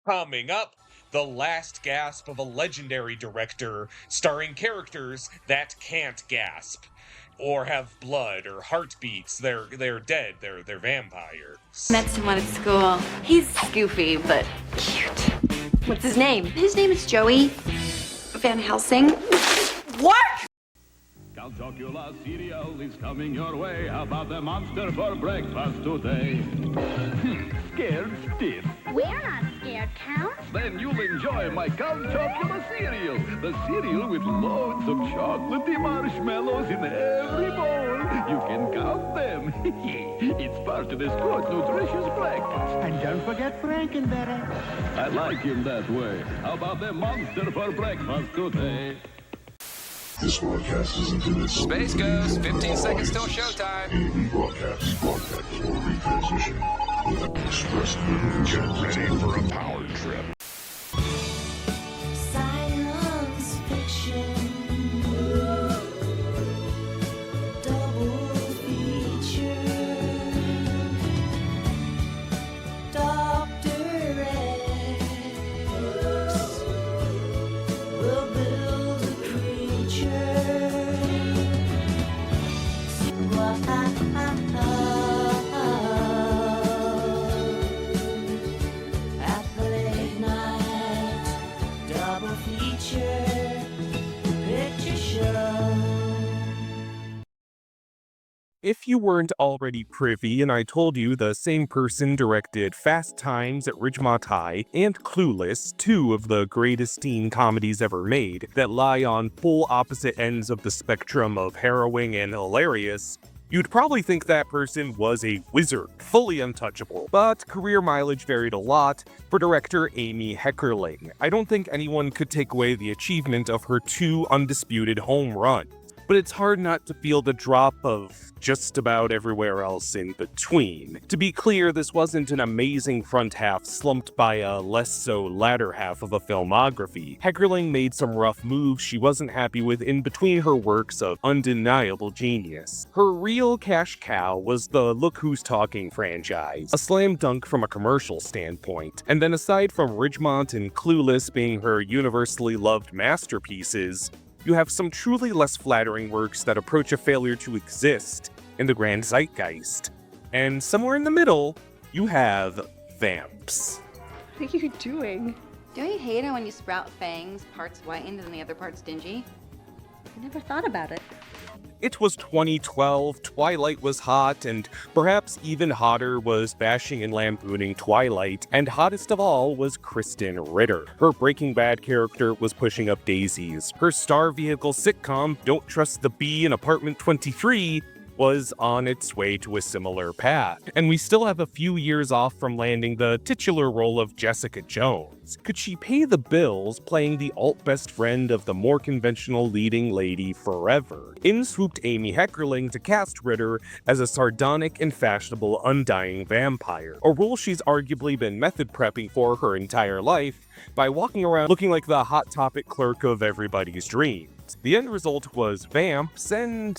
Coming up, the last gasp of a legendary director starring characters that can't gasp or have blood or heartbeats. They're dead. They're vampires. Met someone at school. He's goofy, but cute. What's his name? His name is Joey Van Helsing. What? Count Chocula cereal is coming your way. How about the monster for breakfast today? Scared stiff? We're not scared, Count. Then you'll enjoy my Count Chocula cereal. The cereal with loads of chocolatey marshmallows in every bowl. You can count them. It's part of this good, nutritious breakfast. And don't forget Frankenberry. I like him that way. How about the monster for breakfast today? This broadcast is intended solely Space for the Ghost, use of 15 seconds till audience. showtime. Any rebroadcast, broadcast, or retransmission without express written consent. Ready for a power trip. Science fiction, double feature, Dr. X will build a creature. At the late night double feature picture show. If you weren't already privy, and I told you the same person directed Fast Times at Ridgemont High and Clueless, two of the greatest teen comedies ever made that lie on full opposite ends of the spectrum of harrowing and hilarious, you'd probably think that person was a wizard, fully untouchable. But career mileage varied a lot for director Amy Heckerling. I don't think anyone could take away the achievement of her two undisputed home runs. But it's hard not to feel the drop of just about everywhere else in between. To be clear, this wasn't an amazing front half slumped by a less so latter half of a filmography. Heckerling made some rough moves she wasn't happy with in between her works of undeniable genius. Her real cash cow was the Look Who's Talking franchise, a slam dunk from a commercial standpoint. And then aside from Ridgemont and Clueless being her universally loved masterpieces, you have some truly less flattering works that approach a failure to exist in the grand zeitgeist. And somewhere in the middle, you have Vamps. What are you doing? Don't you hate it when you sprout fangs, parts whitened and the other parts dingy? I never thought about it. It was 2012, Twilight was hot, and perhaps even hotter was bashing and lampooning Twilight, and hottest of all was Kristen Ritter. Her Breaking Bad character was pushing up daisies. Her star vehicle sitcom, Don't Trust the Bee in Apartment 23, was on its way to a similar path, and we still have a few years off from landing the titular role of Jessica Jones. Could she pay the bills playing the alt best friend of the more conventional leading lady forever? In swooped Amy Heckerling to cast Ritter as a sardonic and fashionable undying vampire, a role she's arguably been method prepping for her entire life by walking around looking like the hot topic clerk of everybody's dreams. The end result was Vamps and,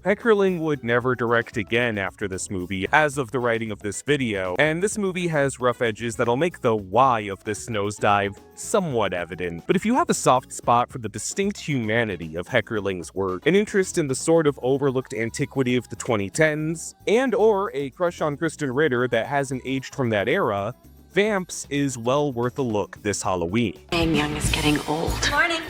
Heckerling would never direct again after this movie, as of the writing of this video, and this movie has rough edges that'll make the why of this nosedive somewhat evident. But if you have a soft spot for the distinct humanity of Heckerling's work, an interest in the sort of overlooked antiquity of the 2010s, and or a crush on Kristen Ritter that hasn't aged from that era, Vamps is well worth a look this Halloween. Staying young is getting old. Morning.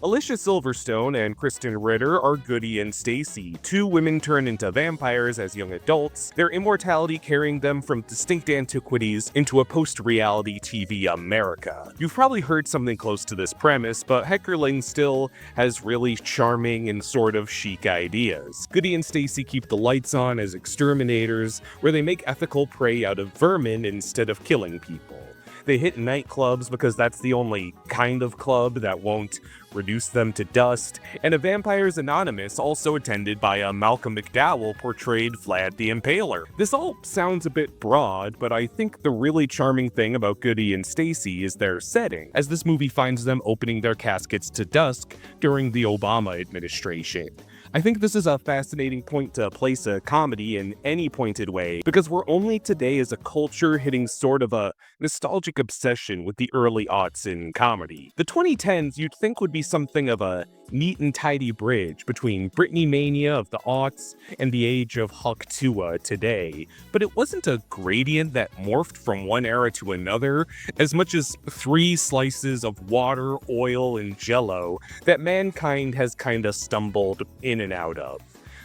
Alicia Silverstone and Kristen Ritter are Goody and Stacy, two women turned into vampires as young adults, their immortality carrying them from distinct antiquities into a post-reality TV America. You've probably heard something close to this premise, but Heckerling still has really charming and sort of chic ideas. Goody and Stacy keep the lights on as exterminators, where they make ethical prey out of vermin instead of killing people. They hit nightclubs because that's the only kind of club that won't reduce them to dust, and a Vampires Anonymous also attended by a Malcolm McDowell portrayed Vlad the Impaler. This all sounds a bit broad, but I think the really charming thing about Goody and Stacy is their setting, as this movie finds them opening their caskets to dusk during the Obama administration. I think this is a fascinating point to place a comedy in any pointed way, because we're only today as a culture hitting sort of a nostalgic obsession with the early aughts in comedy. The 2010s you'd think would be something of a neat and tidy bridge between Britney mania of the aughts and the age of Haktua today, but it wasn't a gradient that morphed from one era to another as much as 3 slices of water, oil, and jello that mankind has kinda stumbled in and out of.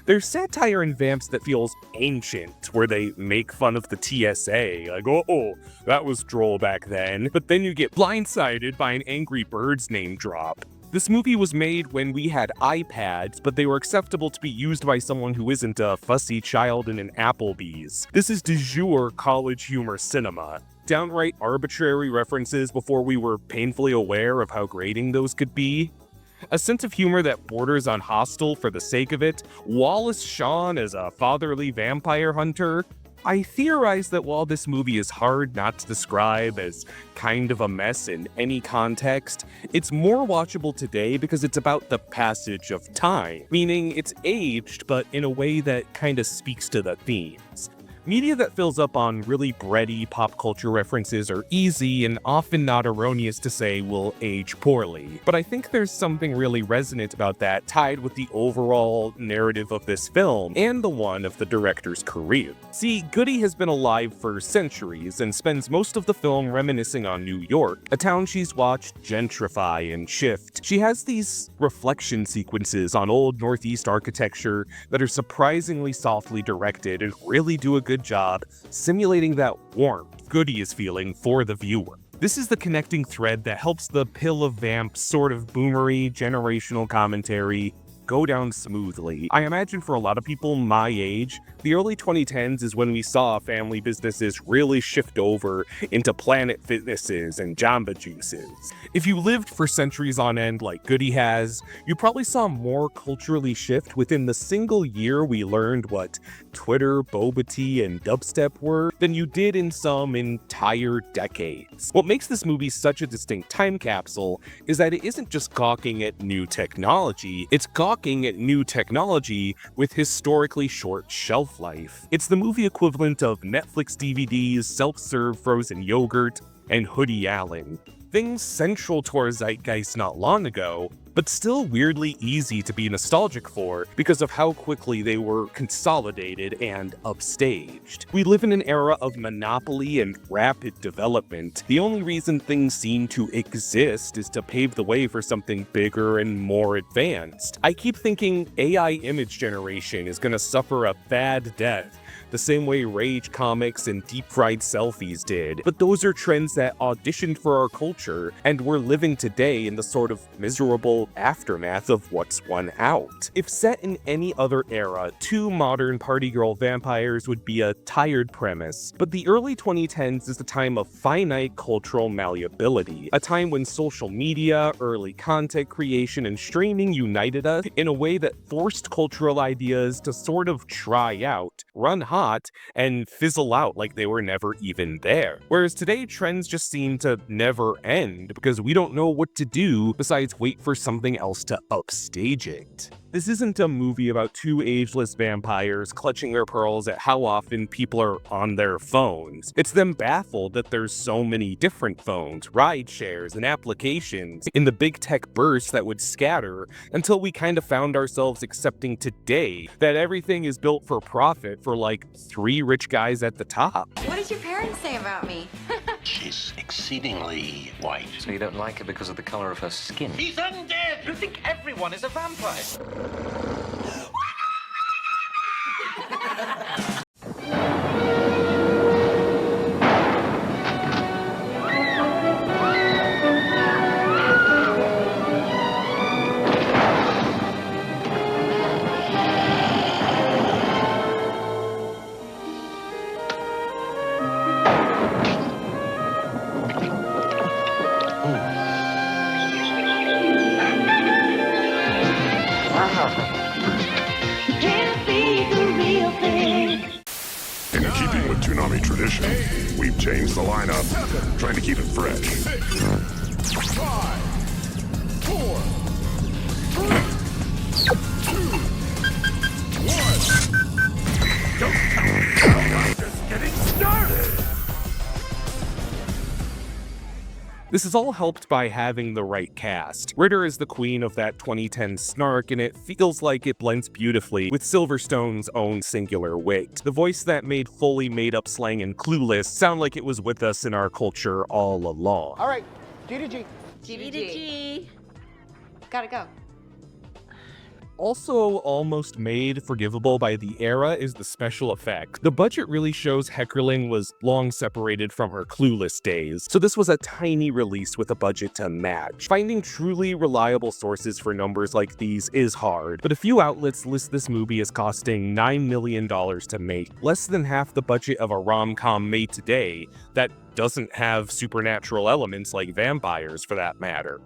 There's satire in Vamps that feels ancient, where they make fun of the TSA, like, oh, that was droll back then, but then you get blindsided by an Angry Birds name drop. This movie was made when we had iPads, but they were acceptable to be used by someone who isn't a fussy child in an Applebee's. This is de jure college humor cinema. Downright arbitrary references before we were painfully aware of how grating those could be. A sense of humor that borders on hostile for the sake of it. Wallace Shawn as a fatherly vampire hunter. I theorize that while this movie is hard not to describe as kind of a mess in any context, it's more watchable today because it's about the passage of time, meaning it's aged, but in a way that kinda speaks to the themes. Media that fills up on really bready pop culture references are easy and often not erroneous to say will age poorly. But I think there's something really resonant about that tied with the overall narrative of this film and the one of the director's career. See, Goody has been alive for centuries and spends most of the film reminiscing on New York, a town she's watched gentrify and shift. She has these reflection sequences on old Northeast architecture that are surprisingly softly directed and really do a good job simulating that warmth Goody is feeling for the viewer. This is the connecting thread that helps the pill of Vamps sort of boomery generational commentary go down smoothly. I imagine for a lot of people my age, the early 2010s is when we saw family businesses really shift over into Planet Fitnesses and Jamba Juices. If you lived for centuries on end like Goody has, you probably saw more culturally shift within the single year we learned what Twitter, boba tea, and dubstep were than you did in some entire decades. What makes this movie such a distinct time capsule is that it isn't just gawking at new technology, it's gawking at new technology with historically short shelf life. It's the movie equivalent of Netflix DVDs, self-serve frozen yogurt, and Hoodie Allen. Things central to our zeitgeist not long ago, but still weirdly easy to be nostalgic for because of how quickly they were consolidated and upstaged. We live in an era of monopoly and rapid development. The only reason things seem to exist is to pave the way for something bigger and more advanced. I keep thinking AI image generation is gonna suffer a bad death, the same way Rage comics and deep-fried selfies did. But those are trends that auditioned for our culture, and we're living today in the sort of miserable aftermath of what's won out. If set in any other era, 2 modern party girl vampires would be a tired premise, but the early 2010s is a time of finite cultural malleability, a time when social media, early content creation, and streaming united us in a way that forced cultural ideas to sort of try out, run hot, and fizzle out like they were never even there. Whereas today, trends just seem to never end because we don't know what to do besides wait for something else to upstage it. This isn't a movie about 2 ageless vampires clutching their pearls at how often people are on their phones. It's them baffled that there's so many different phones, ride shares, and applications in the big tech bursts that would scatter until we kind of found ourselves accepting today that everything is built for profit for like 3 rich guys at the top. What did your parents say about me? She's exceedingly white. So you don't like her because of the color of her skin? She's undead! You think everyone is a vampire? In keeping with Toonami tradition, we've changed the lineup, trying to keep it fresh. 5, 4, 3, 2, This is all helped by having the right cast. Ritter is the queen of that 2010 snark, and it feels like it blends beautifully with Silverstone's own singular wit. The voice that made fully made-up slang and Clueless sound like it was with us in our culture all along. All right, G to G. G to G. Gotta go. Also almost made forgivable by the era is the special effect. The budget really shows Heckerling was long separated from her Clueless days, so this was a tiny release with a budget to match. Finding truly reliable sources for numbers like these is hard, but a few outlets list this movie as costing $9 million to make, less than half the budget of a rom-com made today that doesn't have supernatural elements like vampires for that matter.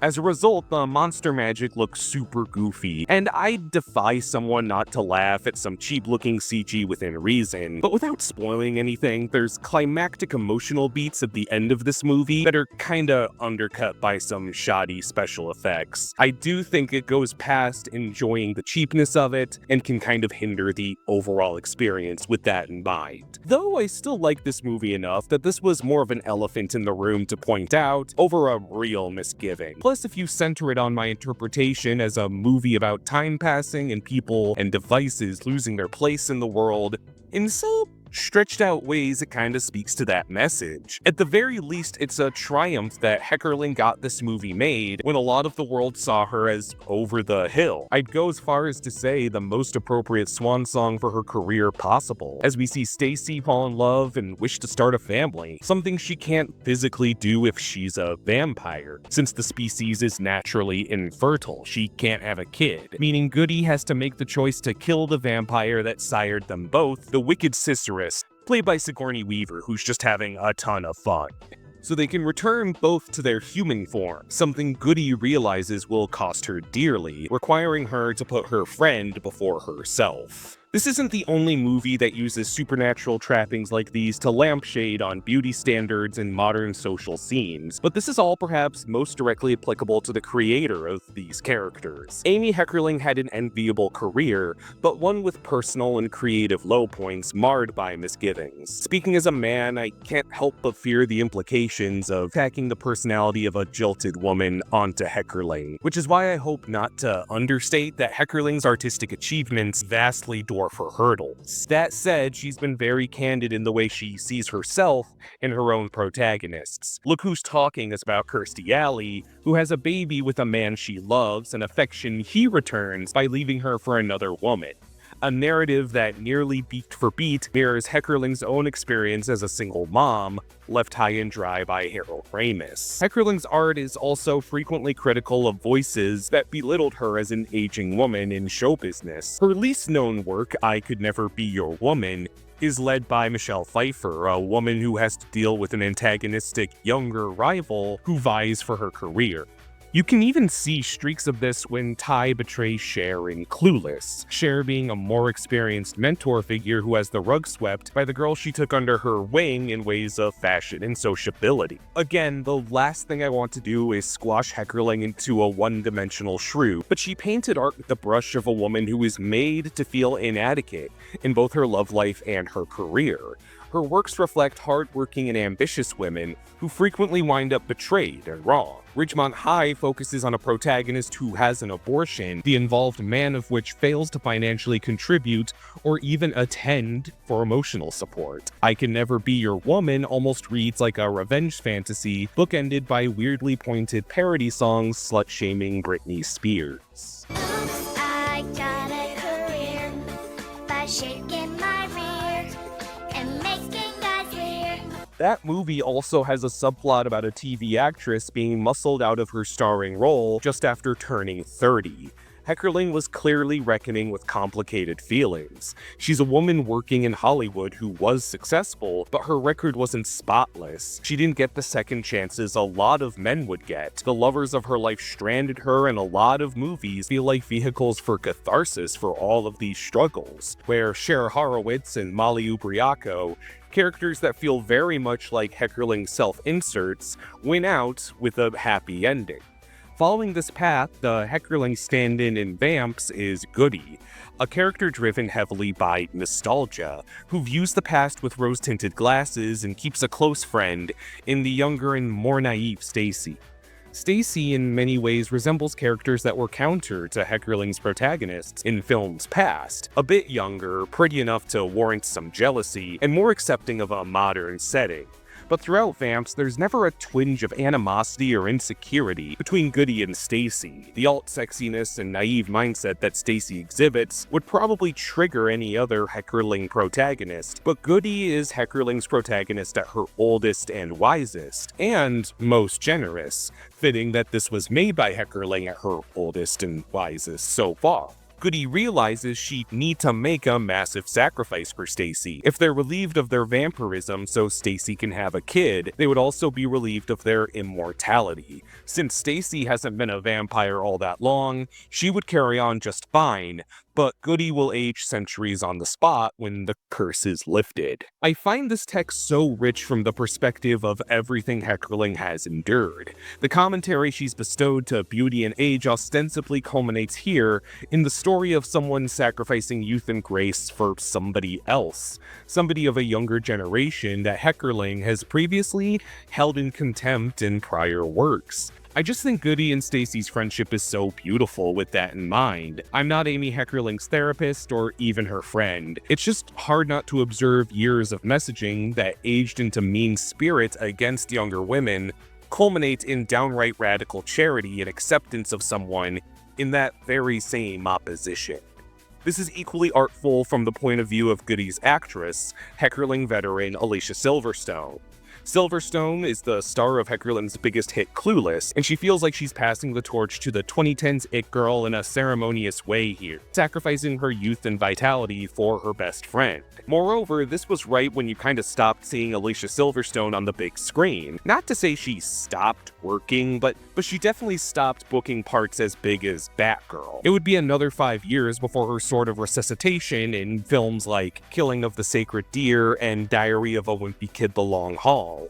As a result, the monster magic looks super goofy, and I defy someone not to laugh at some cheap-looking CG within reason. But without spoiling anything, there's climactic emotional beats at the end of this movie that are kinda undercut by some shoddy special effects. I do think it goes past enjoying the cheapness of it, and can kind of hinder the overall experience with that in mind. Though I still like this movie enough that this was more of an elephant in the room to point out, over a real misgiving. Plus, if you center it on my interpretation as a movie about time passing and people and devices losing their place in the world, in so stretched out ways, it kinda speaks to that message. At the very least, it's a triumph that Heckerling got this movie made when a lot of the world saw her as over the hill. I'd go as far as to say the most appropriate swan song for her career possible, as we see Stacy fall in love and wish to start a family, something she can't physically do if she's a vampire. Since the species is naturally infertile, she can't have a kid, meaning Goody has to make the choice to kill the vampire that sired them both, the wicked Cicerus, played by Sigourney Weaver, who's just having a ton of fun, so they can return both to their human form, something Goody realizes will cost her dearly, requiring her to put her friend before herself. This isn't the only movie that uses supernatural trappings like these to lampshade on beauty standards and modern social scenes, but this is all perhaps most directly applicable to the creator of these characters. Amy Heckerling had an enviable career, but one with personal and creative low points marred by misgivings. Speaking as a man, I can't help but fear the implications of tacking the personality of a jilted woman onto Heckerling, which is why I hope not to understate that Heckerling's artistic achievements vastly dwarf her hurdles. That said, she's been very candid in the way she sees herself and her own protagonists. Look Who's Talking is about Kirstie Alley, who has a baby with a man she loves, an affection he returns by leaving her for another woman. A narrative that nearly beat for beat mirrors Heckerling's own experience as a single mom, left high and dry by Harold Ramis. Heckerling's art is also frequently critical of voices that belittled her as an aging woman in show business. Her least known work, I Could Never Be Your Woman, is led by Michelle Pfeiffer, a woman who has to deal with an antagonistic younger rival who vies for her career. You can even see streaks of this when Ty betrays Cher in Clueless, Cher being a more experienced mentor figure who has the rug swept by the girl she took under her wing in ways of fashion and sociability. Again, the last thing I want to do is squash Heckerling into a one-dimensional shrew, but she painted art with the brush of a woman who is made to feel inadequate in both her love life and her career. Her works reflect hardworking and ambitious women who frequently wind up betrayed and wrong. Ridgemont High focuses on a protagonist who has an abortion, the involved man of which fails to financially contribute or even attend for emotional support. I Can Never Be Your Woman almost reads like a revenge fantasy, bookended by weirdly pointed parody songs slut-shaming Britney Spears. I got a career by shaking my rear and making guys weird. That movie also has a subplot about a TV actress being muscled out of her starring role just after turning 30. Heckerling was clearly reckoning with complicated feelings. She's a woman working in Hollywood who was successful, but her record wasn't spotless. She didn't get the second chances a lot of men would get. The lovers of her life stranded her, and a lot of movies feel like vehicles for catharsis for all of these struggles, where Cher Horowitz and Molly Ubriaco, characters that feel very much like Heckerling self-inserts, win out with a happy ending. Following this path, the Heckerling stand-in in Vamps is Goody, a character driven heavily by nostalgia, who views the past with rose-tinted glasses and keeps a close friend in the younger and more naive Stacy. Stacy in many ways resembles characters that were counter to Heckerling's protagonists in films past, a bit younger, pretty enough to warrant some jealousy, and more accepting of a modern setting. But throughout Vamps, there's never a twinge of animosity or insecurity between Goody and Stacy. The alt-sexiness and naive mindset that Stacy exhibits would probably trigger any other Heckerling protagonist, but Goody is Heckerling's protagonist at her oldest and wisest, and most generous, fitting that this was made by Heckerling at her oldest and wisest so far. Goody realizes she'd need to make a massive sacrifice for Stacy. If they're relieved of their vampirism so Stacy can have a kid, they would also be relieved of their immortality. Since Stacy hasn't been a vampire all that long, she would carry on just fine, but Goody will age centuries on the spot when the curse is lifted. I find this text so rich from the perspective of everything Heckerling has endured. The commentary she's bestowed to beauty and age ostensibly culminates here in the story of someone sacrificing youth and grace for somebody else, somebody of a younger generation that Heckerling has previously held in contempt in prior works. I just think Goody and Stacy's friendship is so beautiful with that in mind. I'm not Amy Heckerling's therapist or even her friend. It's just hard not to observe years of messaging that aged into mean spirits against younger women culminate in downright radical charity and acceptance of someone in that very same opposition. This is equally artful from the point of view of Goody's actress, Heckerling veteran Alicia Silverstone. Silverstone is the star of Heckerling's biggest hit Clueless, and she feels like she's passing the torch to the 2010s it girl in a ceremonious way here, sacrificing her youth and vitality for her best friend. Moreover, this was right when you kinda stopped seeing Alicia Silverstone on the big screen. Not to say she stopped working, but she definitely stopped booking parts as big as Batgirl. It would be another 5 years before her sort of resuscitation in films like Killing of the Sacred Deer and Diary of a Wimpy Kid: The Long Haul.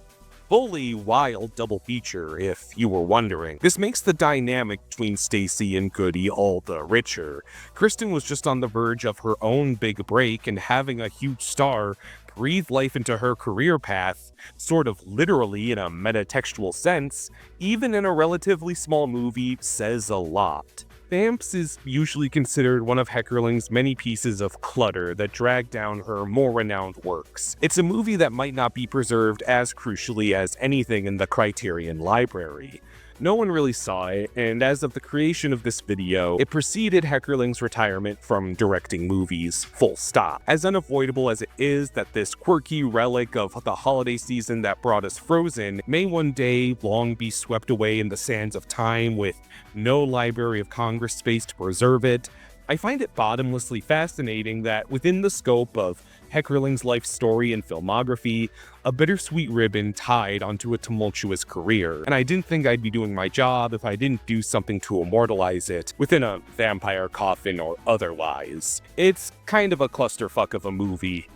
Fully wild double feature, if you were wondering. This makes the dynamic between Stacy and Goody all the richer. Kristen was just on the verge of her own big break, and having a huge star breathe life into her career path, sort of literally in a metatextual sense, even in a relatively small movie, says a lot. Vamps is usually considered one of Heckerling's many pieces of clutter that drag down her more renowned works. It's a movie that might not be preserved as crucially as anything in the Criterion library. No one really saw it, and as of the creation of this video, it preceded Heckerling's retirement from directing movies, full stop. As unavoidable as it is that this quirky relic of the holiday season that brought us Frozen may one day long be swept away in the sands of time with no Library of Congress space to preserve it, I find it bottomlessly fascinating that within the scope of Heckerling's life story and filmography, a bittersweet ribbon tied onto a tumultuous career, and I didn't think I'd be doing my job if I didn't do something to immortalize it within a vampire coffin or otherwise. It's kind of a clusterfuck of a movie,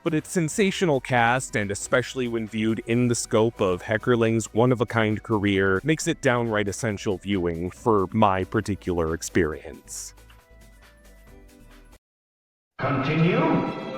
but its sensational cast, and especially when viewed in the scope of Heckerling's one-of-a-kind career, makes it downright essential viewing for my particular experience. Continue.